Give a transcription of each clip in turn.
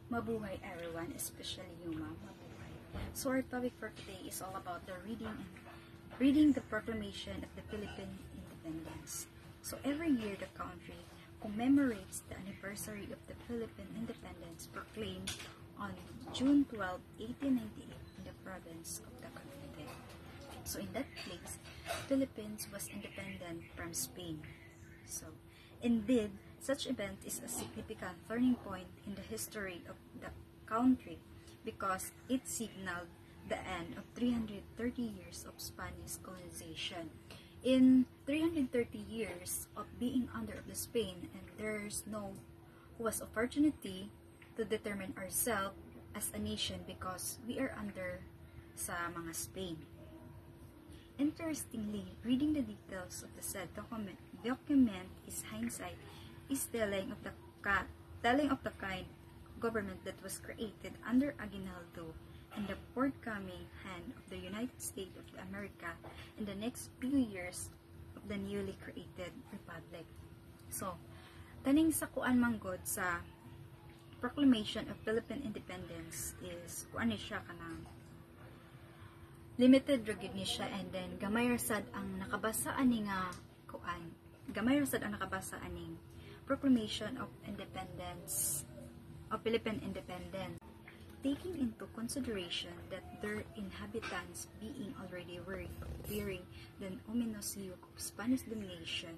Mabuhay everyone, especially you, ma'am. Mabuhay. So our topic for today is all about the reading the Proclamation of the Philippine Independence. So every year the country commemorates the anniversary of the Philippine Independence proclaimed on June 12, 1898 in the province of the Cavite. So in that place, Philippines was independent from Spain. So indeed, such event is a significant turning point in the history of the country because it signaled the end of 330 years of Spanish colonization. In 330 years of being under the Spain, and there's no was opportunity to determine ourselves as a nation because we are under sa mga Spain. Interestingly, reading the details of the said document is hindsight is telling of the kind government that was created under Aguinaldo and the forthcoming hand of the United States of America in the next few years of the newly created republic. So, kaning sa kuan manggod sa Proclamation of Philippine Independence is kuan ni siya kanang limited recognition, and then gamay rasad ang nakabasa ani nga kuan. Gamay rasad ang nakabasa aning Proclamation of Independence of Philippine Independence, taking into consideration that their inhabitants being already wearing the ominous yoke of Spanish domination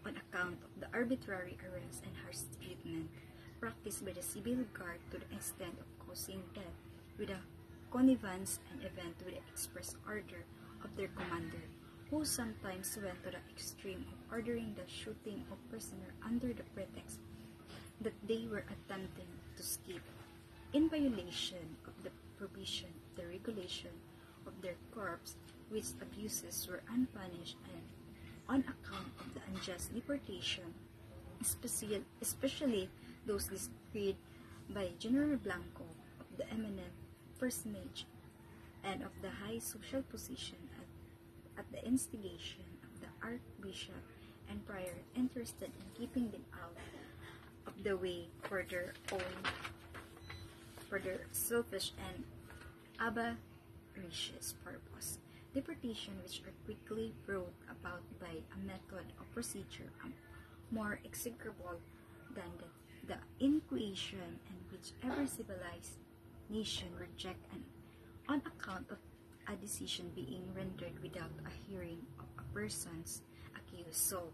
on account of the arbitrary arrest and harsh treatment practiced by the civil guard to the extent of causing death with a connivance and event with the express order of their commander, who sometimes went to the extreme of ordering the shooting of prisoners under the pretext that they were attempting to escape, in violation of the provision of the regulation of their corps, which abuses were unpunished, and on account of the unjust deportation, especially those decreed by General Blanco of the eminent personage and of the high social position at the instigation of the Archbishop and Prior interested in keeping them out of the way for their selfish and avaricious purpose. Deportation, which are quickly brought about by a method of procedure more execrable than the Inquisition, and which every civilized nation reject, and on account of a decision being rendered without a hearing of a person's accused. So,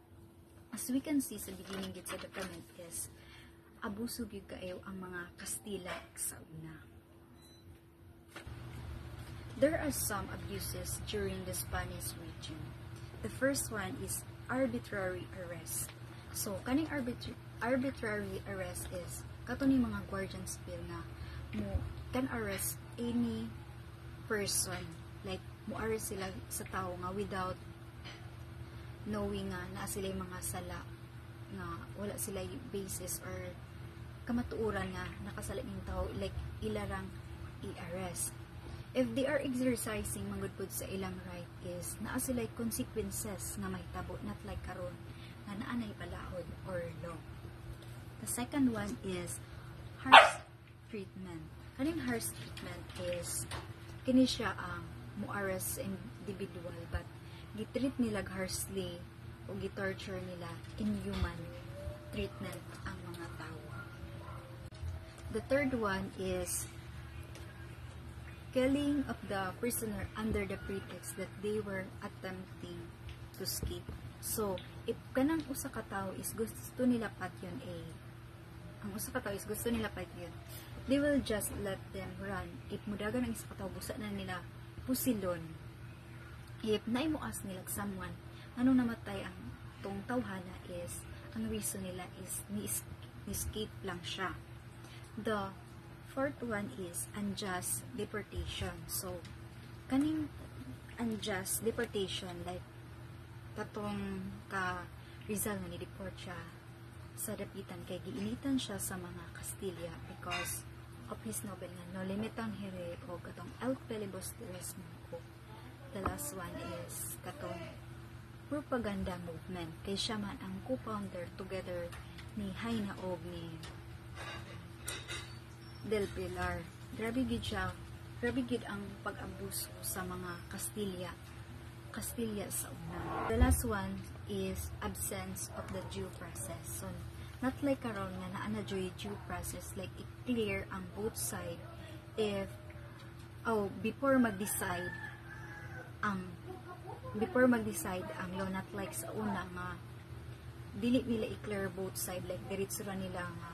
as we can see sa beginning sa document is, abuso gyud kaayo ang mga Kastila sa una. There are some abuses during the Spanish region. The first one is arbitrary arrest. So, kaning arbitrary arrest is kato ni mga guardian civil nga mo can arrest any person, like mo-arrest sila sa tao nga without knowing nga na sila mga sala nga wala sila basis or kamatuuran nga nakasala ng tao, like ilarang i-arrest. If they are exercising manggudpod sa ilang right is naa sila consequences nga may tabo, not like karon nga naanay balahod or law. The second one is harsh treatment. Kaning harsh treatment is kini siya ang mo-arrest sa individual but gitreat nila harshly o gitorture nila inhuman treatment ang mga tao. The third one is killing of the prisoner under the pretext that they were attempting to escape. So, if kanang usa ka tawo is gusto nila patyon ang usa ka tawo is gusto nila patyon, they will just let them run. If mudagan ang isa ka tawo, busa na nila pusilon. If naimuas nila someone, anong namatay ang tong tawhana is, ang reason nila is ni-escape lang siya. The fourth one is unjust deportation. So, kaning unjust deportation, like katong ka Rizal na ni-deport siya sa dapitan kay giinitan siya sa mga Castilla because of his novel nga no limitang here o katong El Filibusterismo ko. The last one is katong propaganda movement kay siya man ang co-founder together ni Haina og ni del Pilar. Grabe gid ang pag-abuso sa mga Kastilya sa una. The last one is absence of the due process. So, not like karon nga naa na due process, like i-clear ang both side if before mag-decide ang law, not like sa una nga dili nila i-clear both side, like diretso ra nila nga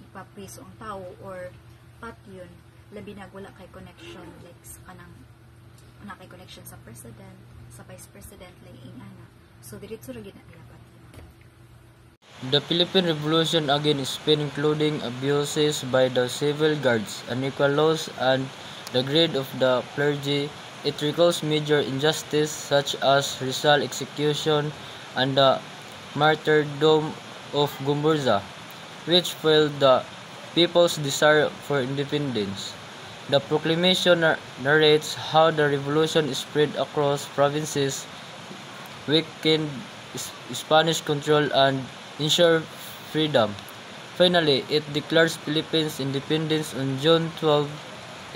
ipapriso ang tao or patyon, labi na wala kay connection, like sa kanang wala kay connection sa president, sa vice president, like ingana. So diretso ra gid na nila patyon. The Philippine Revolution again is been including abuses by the civil guards, unequal laws, and the greed of the clergy. It recalls major injustice such as Rizal execution and the martyrdom of Gumburza, which failed the people's desire for independence. The proclamation narrates how the revolution spread across provinces, weakened Spanish control, and ensured freedom. Finally, it declares Philippines independence on June 12,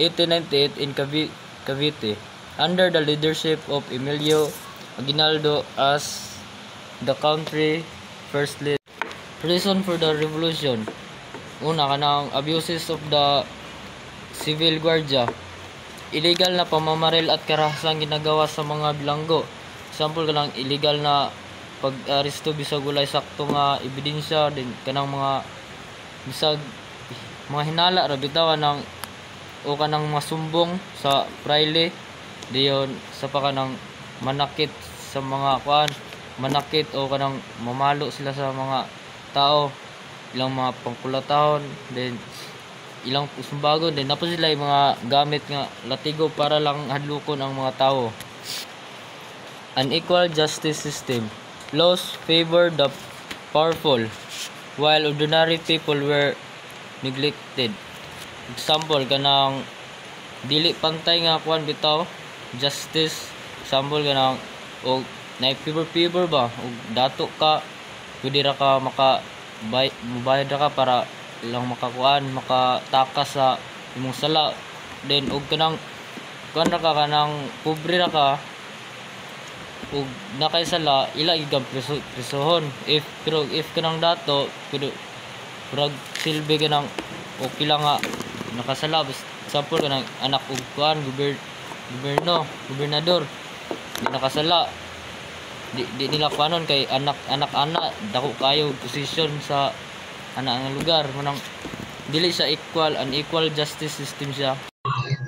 1898 in Cavite, under the leadership of Emilio Aguinaldo as the country first leader. Reason for the revolution: una, kanang abuses of the civil guardia, illegal na pamamaril at karahasang ginagawa sa mga bilanggo. Example, kanang illegal na pag-aresto bisag walay sakto nga ebidensya, din kanang mga bisag mga hinala ra bitaw ng o kanang masumbong sa praile, diyon sa pa kanang manakit sa mga manakit o kanang mamalo sila sa mga tao, ilang mga pangkulatahon, then ilang sumbagon, then napos sila yung mga gamit nga latigo para lang hadlukon ang mga tao. Unequal justice system. Laws favor the powerful, while ordinary people were neglected. Example, kanang dili pantay nga kuan bitaw justice. Example, kanang o na fever ba o dato ka, pwede ra ka mubayad ra ka para lang makatakas sa imong sala. Then og kanang kuan ra ka, kanang pobre ra ka ug nakay sala, ila igam presohon. If kanang dato kudo prag silbi kanang okay lang nga nakasala. Example, kanang anak ug kuan gobernador di nakasala, di nila kuanon kay anak dako kayo posisyon sa ana nga lugar. Manang dili sa unequal justice system siya.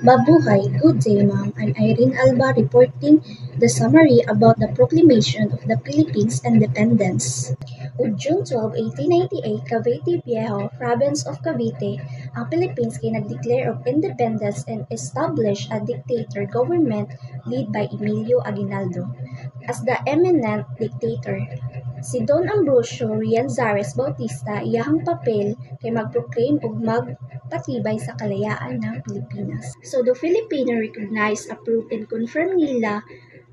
Mabuhay, good day ma'am. I'm Irene Alba reporting the summary about the proclamation of the Philippines independence. On June 12, 1898, Cavite Viejo, province of Cavite, ang Philippines kay nag-declare of independence and establish a dictator government led by Emilio Aguinaldo. As the eminent dictator, si Don Ambrosio Rianzares Bautista iyahang papel kay mag-proclaim ug magpatibay sa kalayaan ng Pilipinas. So the Filipino recognized, approved, and confirmed nila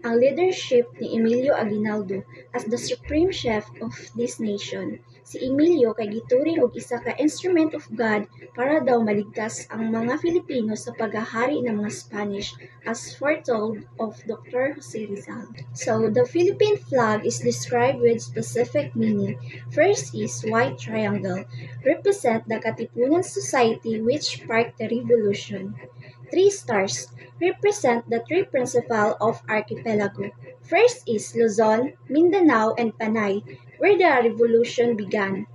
ang leadership ni Emilio Aguinaldo as the supreme chef of this nation. Si Emilio kay gituring og isa ka instrument of God para daw maligtas ang mga Filipino sa paghahari ng mga Spanish as foretold of Dr. Jose Rizal. So, the Philippine flag is described with specific meaning. First is white triangle, represent the Katipunan Society which sparked the revolution. 3 stars represent the three principal of archipelago. First is Luzon, Mindanao, and Panay, where the revolution began.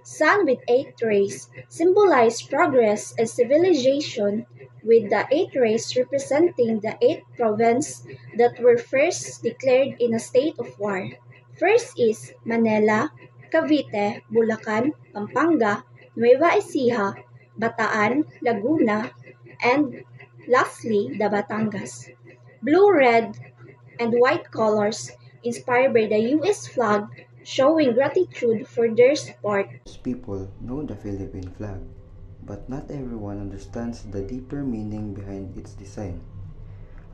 Sun with 8 rays symbolize progress and civilization, with the 8 rays representing the 8 provinces that were first declared in a state of war. First is Manila, Cavite, Bulacan, Pampanga, Nueva Ecija, Bataan, Laguna, and lastly, the Batangas. Blue, red, and white colors inspired by the U.S. flag, showing gratitude for their support. Most people know the Philippine flag, but not everyone understands the deeper meaning behind its design.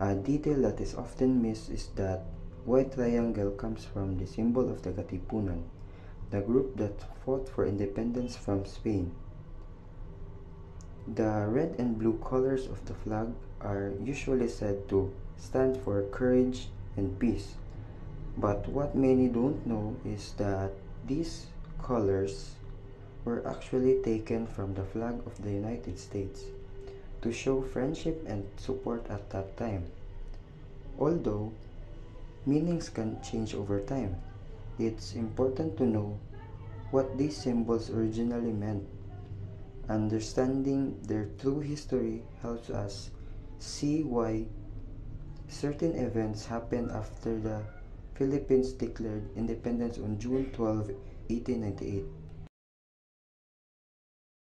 A detail that is often missed is that white triangle comes from the symbol of the Katipunan, the group that fought for independence from Spain. The red and blue colors of the flag are usually said to stand for courage and peace. But what many don't know is that these colors were actually taken from the flag of the United States to show friendship and support at that time. Although meanings can change over time, it's important to know what these symbols originally meant. Understanding their true history helps us see why certain events happened after the Philippines declared independence on June 12, 1898.